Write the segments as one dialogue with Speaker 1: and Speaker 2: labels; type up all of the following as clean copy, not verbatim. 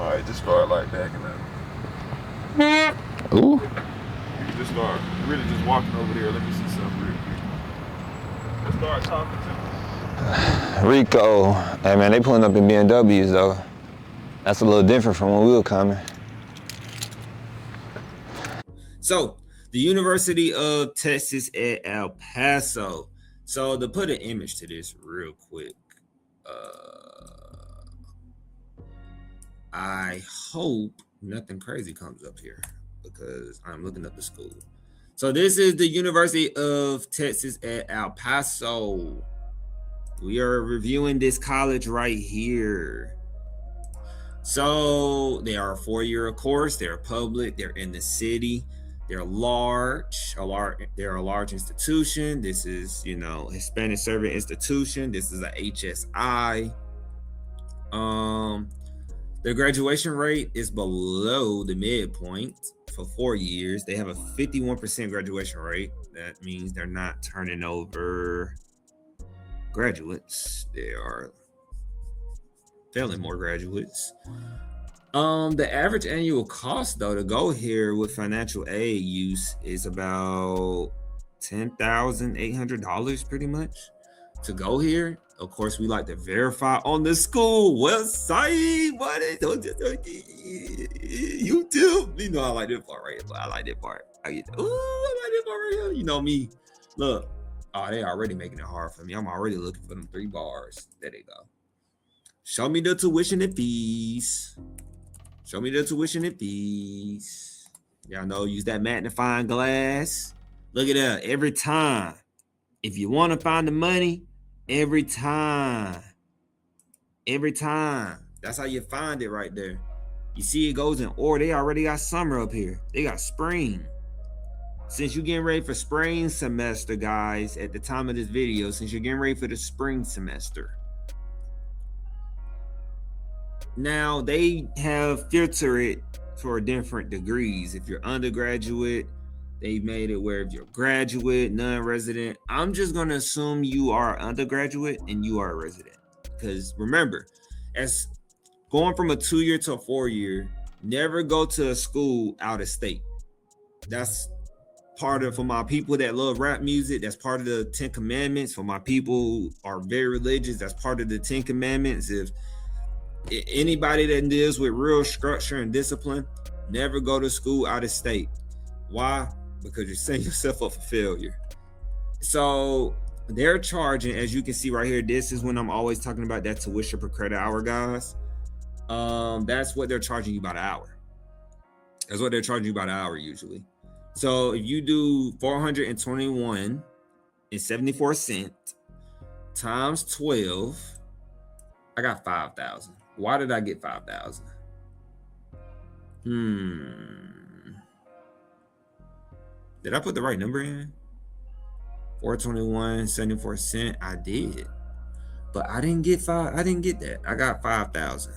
Speaker 1: Alright, just start like backing up.
Speaker 2: Ooh.
Speaker 1: You just start really just walking over there. Let me see something real quick. Let's start talking to me.
Speaker 2: Rico. Hey man, they pulling up in BMWs though. That's a little different from when we were coming.
Speaker 3: So, the University of Texas at El Paso. So, to put an image to this real quick, I hope nothing crazy comes up here because I'm looking up the school. So, this is the University of Texas at El Paso. We are reviewing this college right here. So, they are a 4-year course. They're public. They're in the city. They're large. They're a large institution. This is, Hispanic Serving Institution. This is a HSI. Their graduation rate is below the midpoint for 4 years. They have a 51% graduation rate. That means they're not turning over graduates. They are failing more graduates. The average annual cost though to go here with financial aid use is about $10,800 pretty much to go here. Of course, we like to verify on the school website, but YouTube. You know, I like this part right here. I like that part. I like that part right here. You know me. Look, they already making it hard for me. I'm already looking for them 3 bars. There they go. Show me the tuition and fees. Show me the tuition and fees. Y'all know, use that magnifying glass. Look at that. Every time. If you want to find the money, every time. Every time. That's how you find it right there. You see it goes in order. They already got summer up here. They got spring. Since you're getting ready for spring semester, guys, at the time of this video, since you're getting ready for the spring semester, now they have filtered it for different degrees. If you're undergraduate, they made it where if you're graduate, non-resident, I'm just going to assume you are undergraduate and you are a resident. Because remember, as going from a 2-year to a 4-year, never go to a school out of state. That's part of, for my people that love rap music, that's part of the 10 Commandments. For my people who are very religious, that's part of the 10 Commandments. If anybody that deals with real structure and discipline, never go to school out of state. Why? Because you're setting yourself up for failure. So they're charging, as you can see right here, this is when I'm always talking about that tuition per credit hour, guys. That's what they're charging you by the hour. That's what they're charging you by the hour usually. So if you do $421.74 times 12, I got 5,000. Why did I get 5,000? Did I put the right number in? 421.74. I did. But I didn't get that. I got 5,000.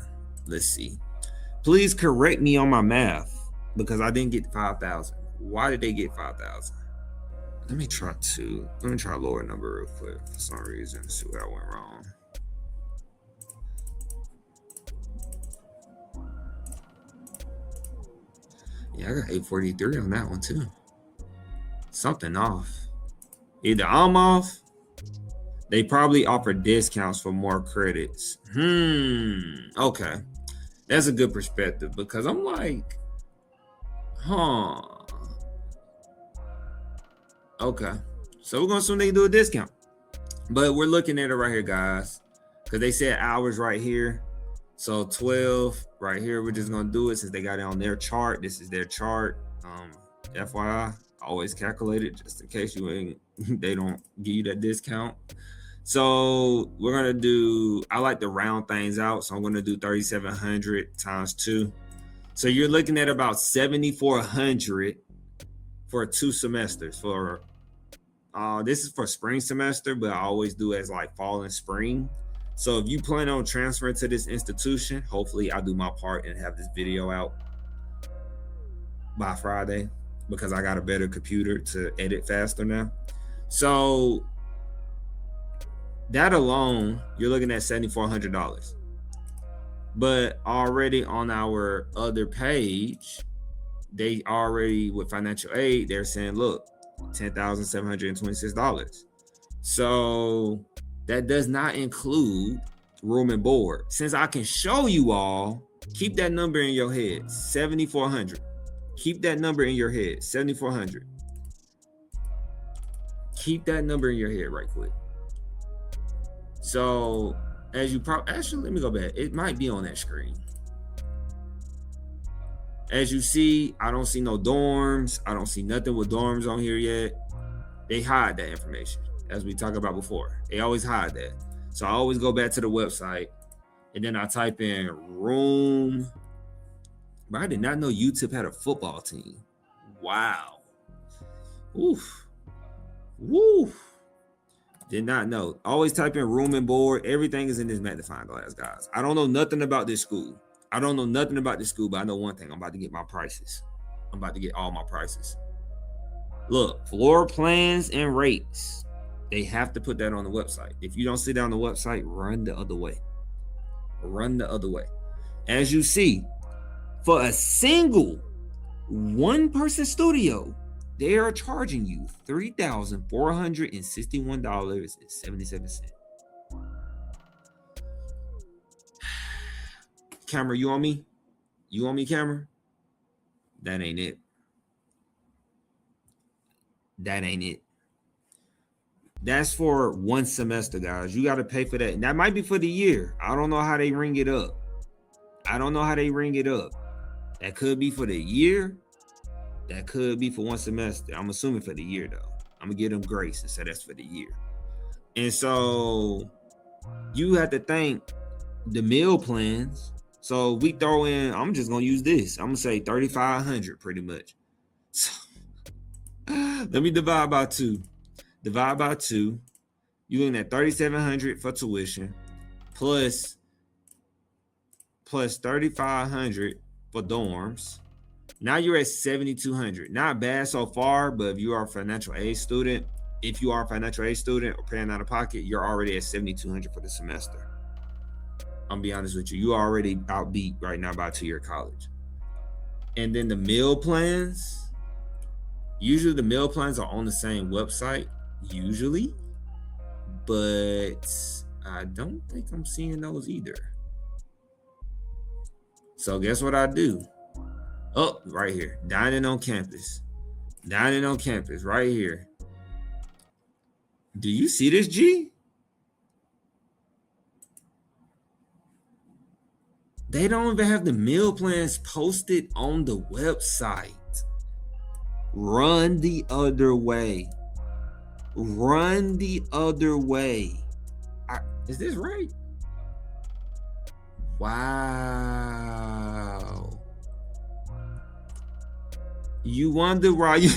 Speaker 3: Let's see. Please correct me on my math because I didn't get 5,000. Why did they get 5,000? Let me try a lower number real quick for some reason. See where I went wrong. Yeah, I got 843 on that one too. Something off. Either I'm off. They probably offer discounts for more credits. Okay. That's a good perspective because I'm like, okay. So we're going to assume they do a discount. But we're looking at it right here, guys. Because they said hours right here. So 12 right here, we're just going to do it since they got it on their chart. This is their chart. FYI, always calculate it just in case they don't give you that discount. So we're going to do, I like to round things out. So I'm going to do 3,700 times 2. So you're looking at about 7,400 for 2 semesters. For this is for spring semester, but I always do as like fall and spring. So if you plan on transferring to this institution, hopefully I'll do my part and have this video out by Friday because I got a better computer to edit faster now. So that alone, you're looking at $7,400. But already on our other page, they already with financial aid, they're saying, look, $10,726. So that does not include room and board. Since I can show you all, keep that number in your head, 7,400. Keep that number in your head, 7,400. Keep that number in your head right quick. So as you probably, actually, let me go back. It might be on that screen. As you see, I don't see no dorms. I don't see nothing with dorms on here yet. They hide that information, as we talked about before. They always hide that. So I always go back to the website, and then I type in room. But I did not know UTEP had a football team. Wow. Oof. Woo. Did not know. Always type in room and board. Everything is in this magnifying glass, guys. I don't know nothing about this school. But I know one thing. I'm about to get my prices. I'm about to get all my prices. Look, floor plans and rates. They have to put that on the website. If you don't see that on the website, run the other way. Run the other way. As you see, for a single one-person studio, they are charging you $3,461.77. Camera, you on me? You on me, camera? That ain't it. That ain't it. That's for one semester, guys. You got to pay for that. And that might be for the year. I don't know how they ring it up. That could be for the year. That could be for one semester. I'm assuming for the year, though. I'm going to give them grace and say that's for the year. And so you have to think the meal plans. So we throw in, I'm just going to use this. I'm going to say 3,500 pretty much. So, let me divide by 2. Divide by 2. You're looking at 3,700 for tuition plus 3,500 for dorms. Now you're at 7,200. Not bad so far, but if you are a financial aid student, or paying out of pocket, you're already at 7,200 for the semester. I'm gonna be honest with you. You already outbeat right now by a 2-year college. And then the meal plans. Usually the meal plans are on the same website, usually, but I don't think I'm seeing those either. So guess what I do? Oh, right here. Dining on campus, right here. Do you see this, G? They don't even have the meal plans posted on the website. Run the other way. Is this right? Wow. You wonder why you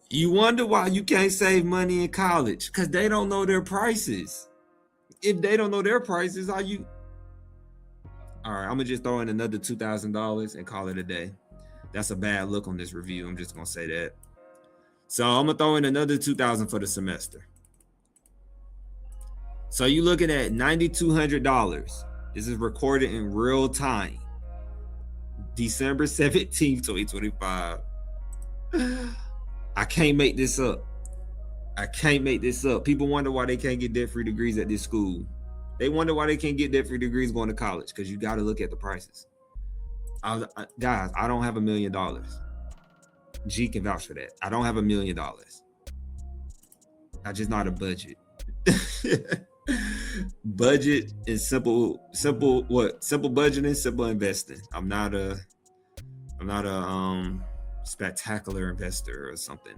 Speaker 3: you wonder why you can't save money in college, because they don't know their prices. If they don't know their prices, how you? All right, I'm gonna just throw in another $2,000 and call it a day. That's a bad look on this review. I'm just gonna say that. So I'm gonna throw in another $2,000 for the semester. So you're looking at $9,200. This is recorded in real time. December 17th, 2025. I can't make this up. People wonder why they can't get debt-free degrees at this school. They wonder why they can't get debt-free degrees going to college, because you got to look at the prices. Guys, I don't have $1 million. G can vouch for that. I don't have $1 million. I just not a budget. Budget is simple budgeting, simple investing. I'm not a spectacular investor or something.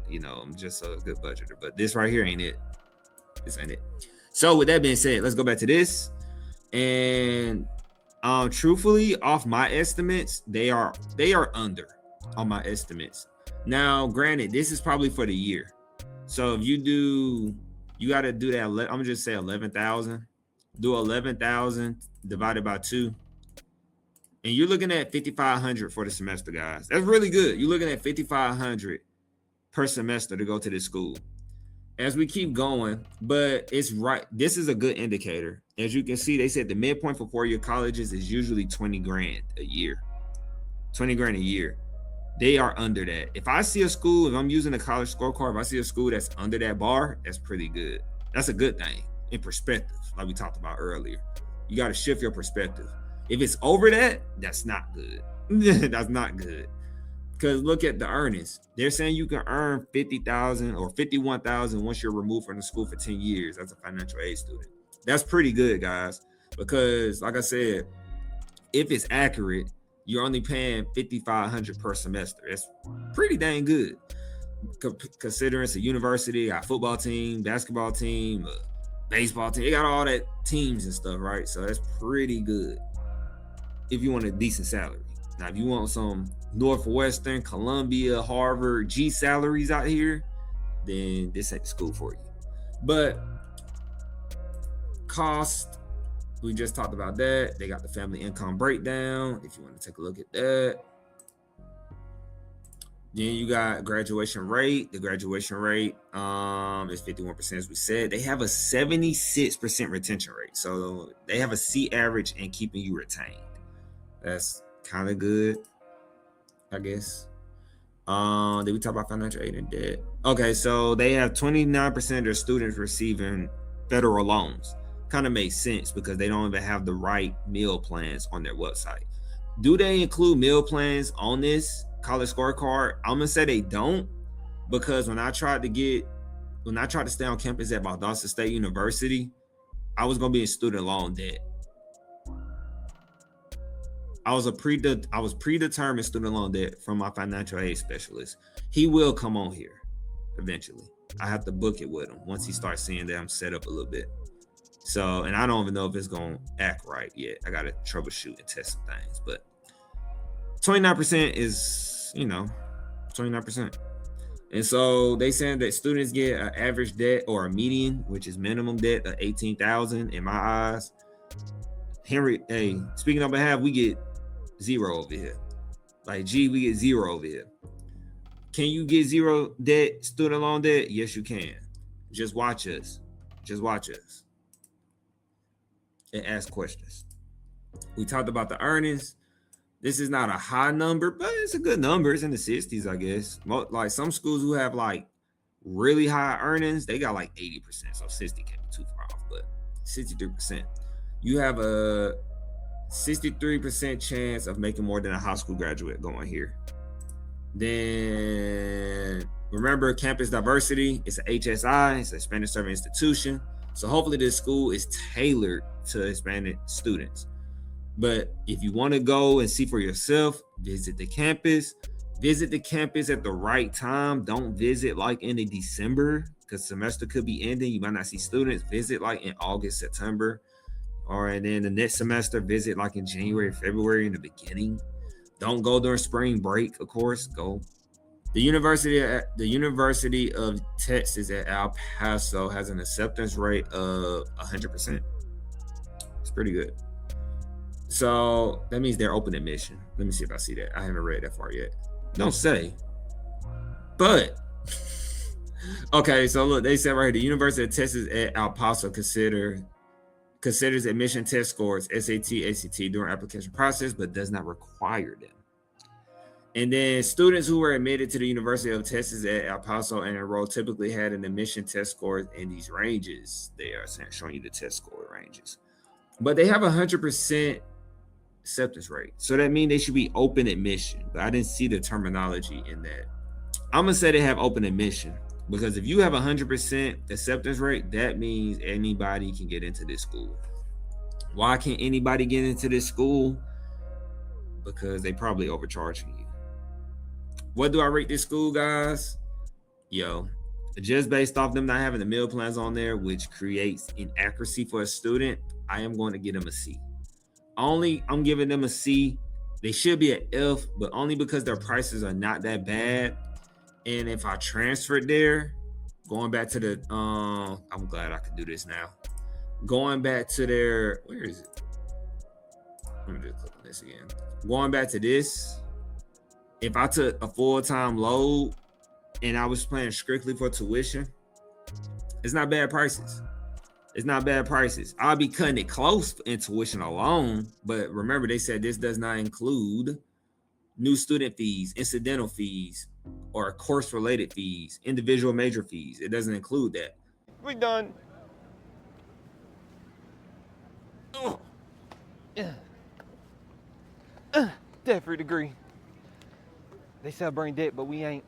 Speaker 3: I'm just a good budgeter. But this right here ain't it. This ain't it. So with that being said, let's go back to this. And truthfully, off my estimates, they are under on my estimates. Now, granted, this is probably for the year. So if you got to do that. I'm gonna just say 11,000. Do 11,000 divided by 2, and you're looking at 5,500 for the semester, guys. That's really good. You're looking at 5,500 per semester to go to this school. as we keep going, but it's right. This is a good indicator. As you can see, they said the midpoint for 4-year colleges is usually 20 grand a year. 20 grand a year. They are under that. If I see a school, if I'm using a college scorecard, if I see a school that's under that bar, that's pretty good. That's a good thing in perspective, like we talked about earlier. You got to shift your perspective. If it's over that, that's not good. That's not good. Because look at the earnings. They're saying you can earn 50,000 or 51,000 once you're removed from the school for 10 years as a financial aid student. That's pretty good, guys. Because like I said, if it's accurate, you're only paying $5,500 per semester. That's pretty dang good. Considering it's a university, got a football team, basketball team, baseball team. They got all that teams and stuff, right? So that's pretty good if you want a decent salary. Now, if you want some Northwestern, Columbia, Harvard, G salaries out here, then this ain't the school for you. But cost, we just talked about that. They got the family income breakdown if you want to take a look at that. Then you got graduation rate. The graduation rate is 51%, as we said. They have a 76% retention rate. So they have a C average in keeping you retained. That's kind of good, I guess. Did we talk about financial aid and debt? Okay, so they have 29% of their students receiving federal loans. Kind of makes sense because they don't even have the right meal plans on their website. Do they include meal plans on this college scorecard? I'm gonna say they don't, because when I tried to stay on campus at Valdosta State University, I was gonna be in student loan debt. I was predetermined student loan debt from my financial aid specialist. He will come on here eventually. I have to book it with him once he starts seeing that I'm set up a little bit. So, and I don't even know if it's gonna act right yet. I gotta troubleshoot and test some things, but 29% is, 29%. And so they saying that students get an average debt or a median, which is minimum debt of 18,000 in my eyes. Henry, hey, speaking on behalf, we get 0 over here. Like G, we get 0 over here. Can you get 0 debt, student loan debt? Yes, you can. Just watch us. And ask questions. We talked about the earnings. This is not a high number, but it's a good number. It's in the 60s, I guess. Like some schools who have like really high earnings, they got like 80%. So 60 can't be too far off, but 63%. You have a 63% chance of making more than a high school graduate going here. Then remember, campus diversity. It's an HSI. It's a Hispanic serving institution. So hopefully this school is tailored to Hispanic students. But if you want to go and see for yourself, visit the campus. Visit the campus at the right time. Don't visit like in December, because semester could be ending. You might not see students. Visit like in August, September. And then the next semester, visit like in January, February in the beginning. Don't go during spring break, of course. Go. The University of Texas at El Paso has an acceptance rate of 100%. It's pretty good. So that means they're open admission. Let me see if I see that. I haven't read that far yet. Don't say. But okay, so look, they said right here, the University of Texas at El Paso considers admission test scores, SAT, ACT during application process, but does not require them. And then students who were admitted to the University of Texas at El Paso and enrolled typically had an admission test score in these ranges. They are showing you the test score ranges. But they have 100% acceptance rate. So that means they should be open admission. But I didn't see the terminology in that. I'm going to say they have open admission, because if you have 100% acceptance rate, that means anybody can get into this school. Why can't anybody get into this school? Because they probably overcharging you. What do I rate this school, guys? Just based off them not having the meal plans on there, which creates inaccuracy for a student, I am going to give them a C. I'm giving them a C. They should be an F, but only because their prices are not that bad. And if I transferred there, going back to the, I'm glad I can do this now. Going back to their, where is it? Let me just click on this again. Going back to this, if I took a full-time load and I was paying strictly for tuition, It's not bad prices. It's not bad prices. I'll be cutting it close in tuition alone, but remember they said this does not include new student fees, incidental fees, or course-related fees, individual major fees. It doesn't include that.
Speaker 2: We done. Debt-free degree. They said bring debt, but we ain't.